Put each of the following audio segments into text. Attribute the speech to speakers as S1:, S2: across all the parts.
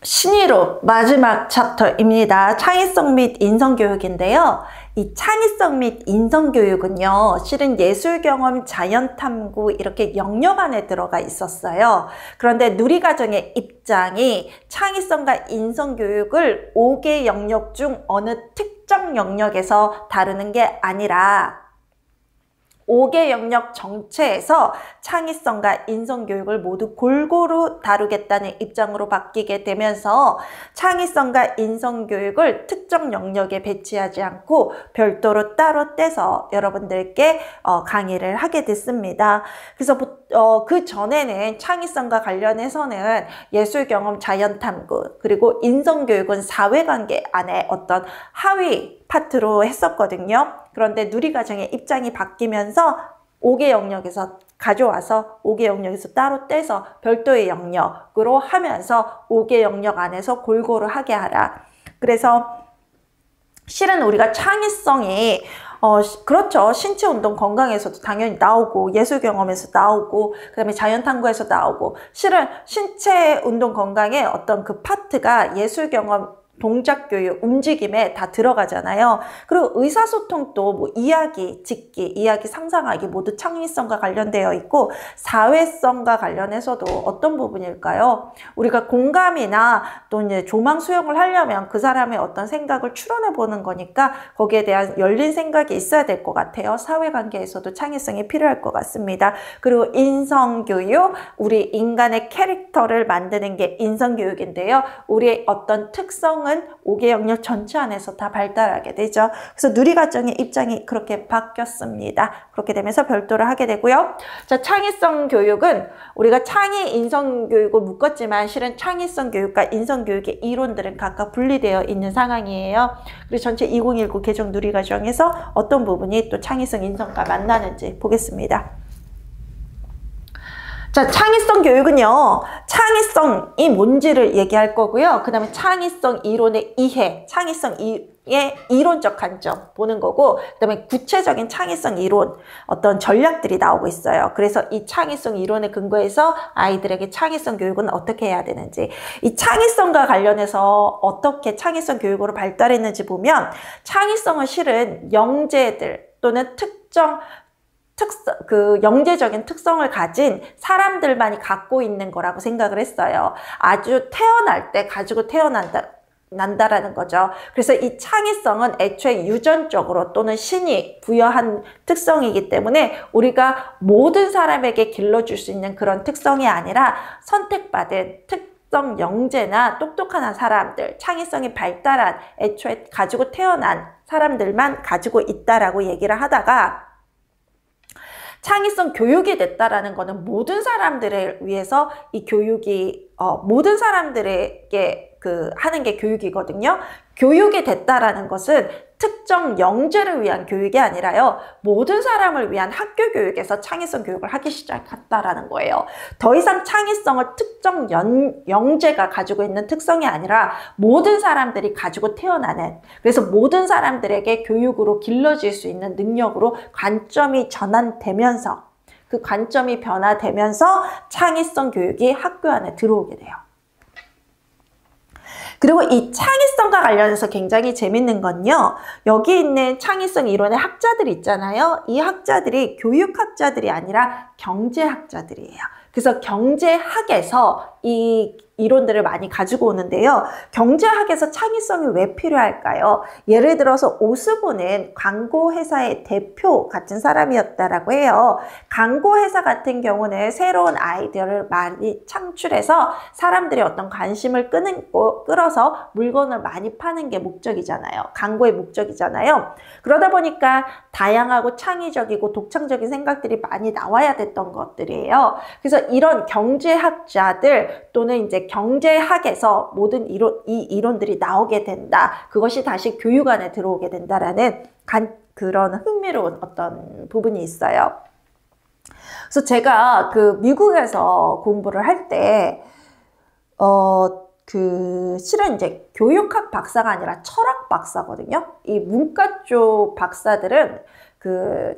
S1: 신의로 마지막 챕터입니다. 창의성 및 인성교육인데요. 이 창의성 및 인성교육은요, 실은 예술경험, 자연탐구 이렇게 영역 안에 들어가 있었어요. 그런데 누리과정의 입장이 창의성과 인성교육을 5개 영역 중 어느 특정 영역에서 다루는 게 아니라 5개 영역 전체에서 창의성과 인성교육을 모두 골고루 다루겠다는 입장으로 바뀌게 되면서 창의성과 인성교육을 특정 영역에 배치하지 않고 별도로 따로 떼서 여러분들께 강의를 하게 됐습니다. 그래서 그 전에는 창의성과 관련해서는 예술경험, 자연탐구, 그리고 인성교육은 사회관계 안에 어떤 하위 파트로 했었거든요. 그런데 누리과정의 입장이 바뀌면서 5개 영역에서 가져와서 5개 영역에서 따로 떼서 별도의 영역으로 하면서 5개 영역 안에서 골고루 하게 하라. 그래서 실은 우리가 창의성이 그렇죠. 신체운동 건강에서도 당연히 나오고 예술경험에서 나오고 그다음에 자연탐구에서 나오고 실은 신체운동 건강의 어떤 그 파트가 예술경험 동작교육, 움직임에 다 들어가잖아요. 그리고 의사소통도 뭐 이야기, 짓기, 이야기 상상하기 모두 창의성과 관련되어 있고 사회성과 관련해서도 어떤 부분일까요? 우리가 공감이나 또 이제 조망 수용을 하려면 그 사람의 어떤 생각을 추론해 보는 거니까 거기에 대한 열린 생각이 있어야 될 것 같아요. 사회관계에서도 창의성이 필요할 것 같습니다. 그리고 인성교육, 우리 인간의 캐릭터를 만드는 게 인성교육인데요. 우리의 어떤 특성을 5개 영역 전체 안에서 다 발달하게 되죠. 그래서 누리과정의 입장이 그렇게 바뀌었습니다. 그렇게 되면서 별도로 하게 되고요. 자, 창의성 교육은 우리가 창의 인성 교육을 묶었지만 실은 창의성 교육과 인성 교육의 이론들은 각각 분리되어 있는 상황이에요. 그리고 전체 2019 개정 누리과정에서 어떤 부분이 또 창의성 인성과 만나는지 보겠습니다. 자, 창의성 교육은요, 창의성이 뭔지를 얘기할 거고요. 그 다음에 창의성 이론의 이해, 창의성의 이론적 관점 보는 거고, 그 다음에 구체적인 창의성 이론, 어떤 전략들이 나오고 있어요. 그래서 이 창의성 이론에 근거해서 아이들에게 창의성 교육은 어떻게 해야 되는지, 이 창의성과 관련해서 어떻게 창의성 교육으로 발달했는지 보면, 창의성은 실은 영재들 또는 영재적인 특성을 가진 사람들만이 갖고 있는 거라고 생각을 했어요. 아주 태어날 때 가지고 난다라는 거죠. 그래서 이 창의성은 애초에 유전적으로 또는 신이 부여한 특성이기 때문에 우리가 모든 사람에게 길러줄 수 있는 그런 특성이 아니라 선택받은 특성 영재나 똑똑한 사람들, 창의성이 발달한 애초에 가지고 태어난 사람들만 가지고 있다라고 얘기를 하다가 창의성 교육이 됐다라는 거는 모든 사람들을 위해서 이 교육이 모든 사람들에게 하는 게 교육이거든요. 교육이 됐다라는 것은 특정 영재를 위한 교육이 아니라요. 모든 사람을 위한 학교 교육에서 창의성 교육을 하기 시작했다라는 거예요. 더 이상 창의성을 특정 영재가 가지고 있는 특성이 아니라 모든 사람들이 가지고 태어나는, 그래서 모든 사람들에게 교육으로 길러질 수 있는 능력으로 관점이 전환되면서 그 관점이 변화되면서 창의성 교육이 학교 안에 들어오게 돼요. 그리고 이 창의성과 관련해서 굉장히 재밌는 건요. 여기 있는 창의성 이론의 학자들이 있잖아요. 이 학자들이 교육학자들이 아니라 경제학자들이에요. 그래서 경제학에서 이 이론들을 많이 가지고 오는데요. 경제학에서 창의성이 왜 필요할까요? 예를 들어서 오스본은 광고회사의 대표 같은 사람이었다라고 해요. 광고회사 같은 경우는 새로운 아이디어를 많이 창출해서 사람들의 어떤 관심을 끌어서 물건을 많이 파는 게 목적이잖아요. 광고의 목적이잖아요. 그러다 보니까 다양하고 창의적이고 독창적인 생각들이 많이 나와야 됐던 것들이에요. 그래서 이런 경제학자들 또는 이제 경제학에서 모든 이 이론들이 나오게 된다. 그것이 다시 교육 안에 들어오게 된다라는 그런 흥미로운 어떤 부분이 있어요. 그래서 제가 미국에서 공부를 할 때, 실은 이제 교육학 박사가 아니라 철학 박사거든요. 이 문과 쪽 박사들은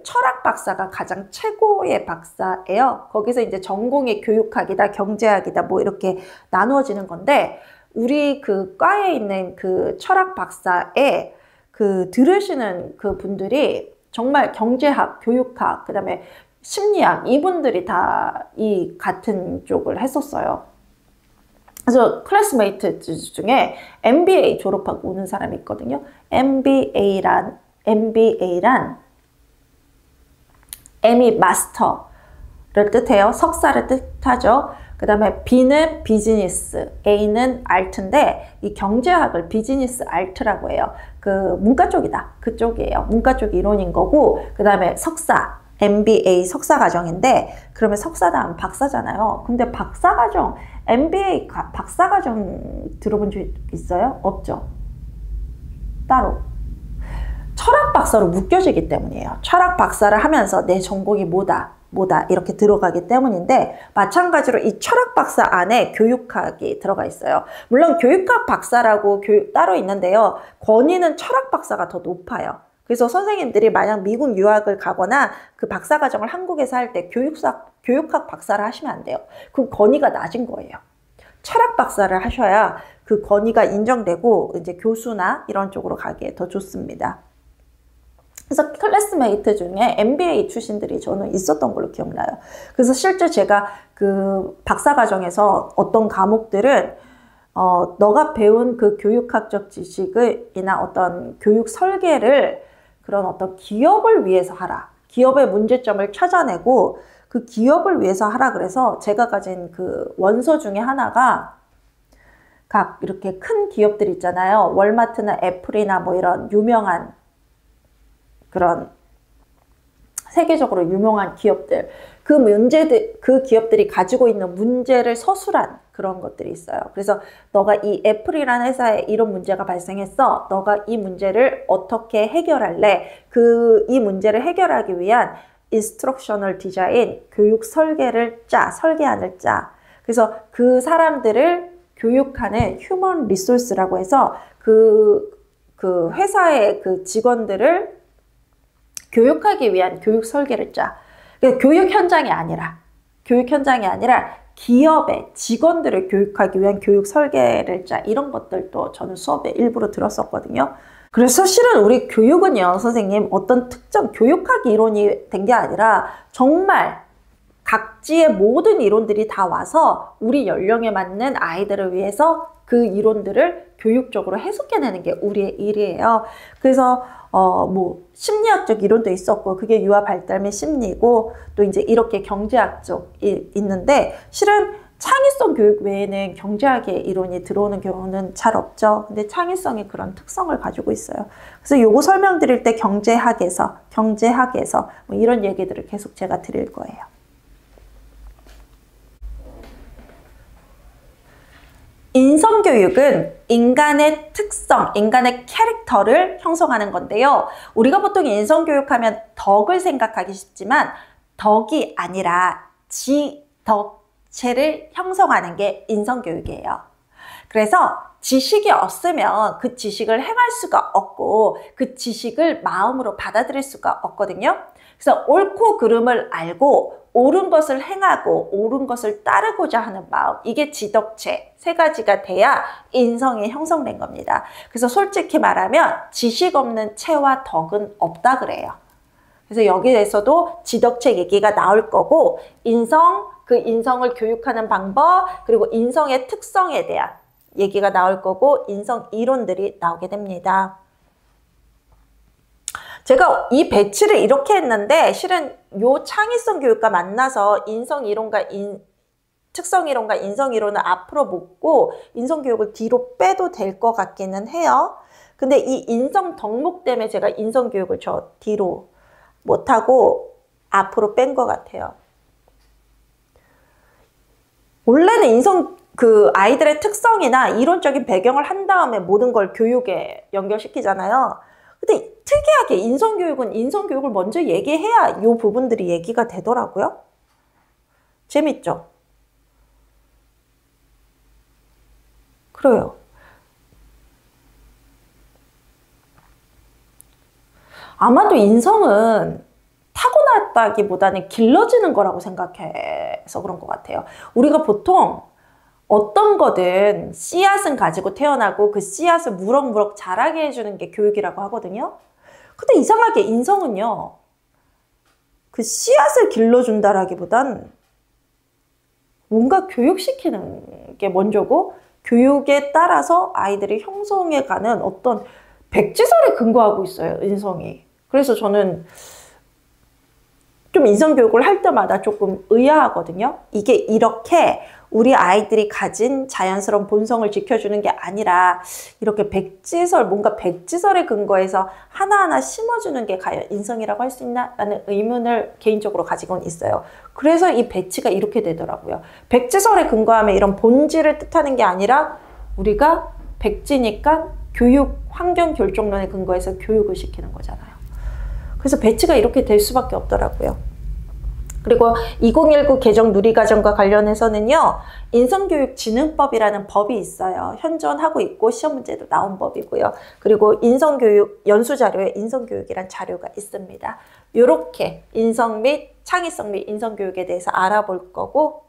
S1: 철학 박사가 가장 최고의 박사예요. 거기서 이제 전공이 교육학이다, 경제학이다, 뭐 이렇게 나누어지는 건데, 우리 그 과에 있는 그 철학 박사에 그 들으시는 그 분들이 정말 경제학, 교육학, 그 다음에 심리학 이분들이 다 이 같은 쪽을 했었어요. 그래서 클래스메이트 중에 MBA 졸업하고 오는 사람이 있거든요. MBA란 M이 마스터를 뜻해요. 석사를 뜻하죠. 그 다음에 B는 비즈니스, A는 아트인데 이 경제학을 비즈니스 아트라고 해요. 그 문과 쪽이다. 그쪽이에요. 문과 쪽 이론인 거고 그 다음에 석사, MBA 석사과정인데 그러면 석사 다음 박사잖아요. 근데 박사과정, MBA 박사과정 들어본 적 있어요? 없죠. 따로. 철학 박사로 묶여지기 때문이에요. 철학 박사를 하면서 내 전공이 뭐다 이렇게 들어가기 때문인데 마찬가지로 이 철학 박사 안에 교육학이 들어가 있어요. 물론 교육학 박사라고 따로 있는데요. 권위는 철학 박사가 더 높아요. 그래서 선생님들이 만약 미국 유학을 가거나 그 박사과정을 한국에서 할 때 교육학 박사를 하시면 안 돼요. 그 권위가 낮은 거예요. 철학 박사를 하셔야 그 권위가 인정되고 이제 교수나 이런 쪽으로 가기에 더 좋습니다. 그래서 클래스메이트 중에 MBA 출신들이 저는 있었던 걸로 기억나요. 그래서 실제 제가 그 박사과정에서 어떤 과목들은 너가 배운 그 교육학적 지식이나 어떤 교육 설계를 그런 어떤 기업을 위해서 하라. 기업의 문제점을 찾아내고 그 기업을 위해서 하라 그래서 제가 가진 그 원서 중에 하나가 각 이렇게 큰 기업들 있잖아요. 월마트나 애플이나 뭐 이런 유명한 그런 세계적으로 유명한 기업들, 그 기업들이 가지고 있는 문제를 서술한 그런 것들이 있어요. 그래서 너가 이 애플이라는 회사에 이런 문제가 발생했어. 너가 이 문제를 어떻게 해결할래? 이 문제를 해결하기 위한 인스트럭셔널 디자인, 교육 설계안을 짜. 그래서 그 사람들을 교육하는 휴먼 리소스라고 해서 그 회사의 그 직원들을 교육하기 위한 교육 설계를 짜. 그러니까 교육 현장이 아니라 기업의 직원들을 교육하기 위한 교육 설계를 짜. 이런 것들도 저는 수업에 일부러 들었었거든요. 그래서 실은 우리 교육은요, 선생님, 어떤 특정 교육학 이론이 된 게 아니라 정말 각지의 모든 이론들이 다 와서 우리 연령에 맞는 아이들을 위해서 그 이론들을 교육적으로 해석해내는 게 우리의 일이에요. 그래서 뭐 심리학적 이론도 있었고 그게 유아 발달 및 심리고 또 이제 이렇게 경제학 쪽이 있는데 실은 창의성 교육 외에는 경제학의 이론이 들어오는 경우는 잘 없죠. 근데 창의성이 그런 특성을 가지고 있어요. 그래서 요거 설명드릴 때 경제학에서 뭐 이런 얘기들을 계속 제가 드릴 거예요. 인성교육은 인간의 특성, 인간의 캐릭터를 형성하는 건데요. 우리가 보통 인성교육하면 덕을 생각하기 쉽지만 덕이 아니라 지덕체를 형성하는 게 인성교육이에요. 그래서 지식이 없으면 그 지식을 행할 수가 없고 그 지식을 마음으로 받아들일 수가 없거든요. 그래서 옳고 그름을 알고 옳은 것을 행하고 옳은 것을 따르고자 하는 마음, 이게 지덕체 세 가지가 돼야 인성이 형성된 겁니다. 그래서 솔직히 말하면 지식 없는 체와 덕은 없다 그래요. 그래서 여기에서도 지덕체 얘기가 나올 거고 그 인성을 교육하는 방법 그리고 인성의 특성에 대한 얘기가 나올 거고 인성 이론들이 나오게 됩니다. 제가 이 배치를 이렇게 했는데 실은 요 창의성 교육과 만나서 인성이론과 특성이론과 인성이론을 앞으로 묶고 인성교육을 뒤로 빼도 될 것 같기는 해요. 근데 이 인성 덕목 때문에 제가 인성교육을 저 뒤로 못하고 앞으로 뺀 것 같아요. 원래는 아이들의 특성이나 이론적인 배경을 한 다음에 모든 걸 교육에 연결시키잖아요. 근데 특이하게 인성교육은 인성교육을 먼저 얘기해야 이 부분들이 얘기가 되더라고요. 재밌죠? 그래요. 아마도 인성은 타고났다기보다는 길러지는 거라고 생각해서 그런 것 같아요. 우리가 보통 어떤 거든 씨앗은 가지고 태어나고 그 씨앗을 무럭무럭 자라게 해주는 게 교육이라고 하거든요. 근데 이상하게 인성은요, 그 씨앗을 길러준다라기보단 뭔가 교육시키는 게 먼저고, 교육에 따라서 아이들이 형성해가는 어떤 백지설에 근거하고 있어요, 인성이. 그래서 저는 좀 인성교육을 할 때마다 조금 의아하거든요. 이게 이렇게 우리 아이들이 가진 자연스러운 본성을 지켜주는 게 아니라 이렇게 백지설, 뭔가 백지설에 근거해서 하나하나 심어주는 게 과연 인성이라고 할 수 있나? 라는 의문을 개인적으로 가지고는 있어요. 그래서 이 배치가 이렇게 되더라고요. 백지설에 근거하면 이런 본질을 뜻하는 게 아니라 우리가 백지니까 교육, 환경 결정론에 근거해서 교육을 시키는 거잖아요. 그래서 배치가 이렇게 될 수밖에 없더라고요. 그리고 2019 개정 누리과정과 관련해서는요, 인성교육진흥법이라는 법이 있어요. 현존하고 있고 시험 문제도 나온 법이고요. 그리고 인성교육 연수자료에 인성교육이란 자료가 있습니다. 이렇게 인성 및 창의성 및 인성교육에 대해서 알아볼 거고,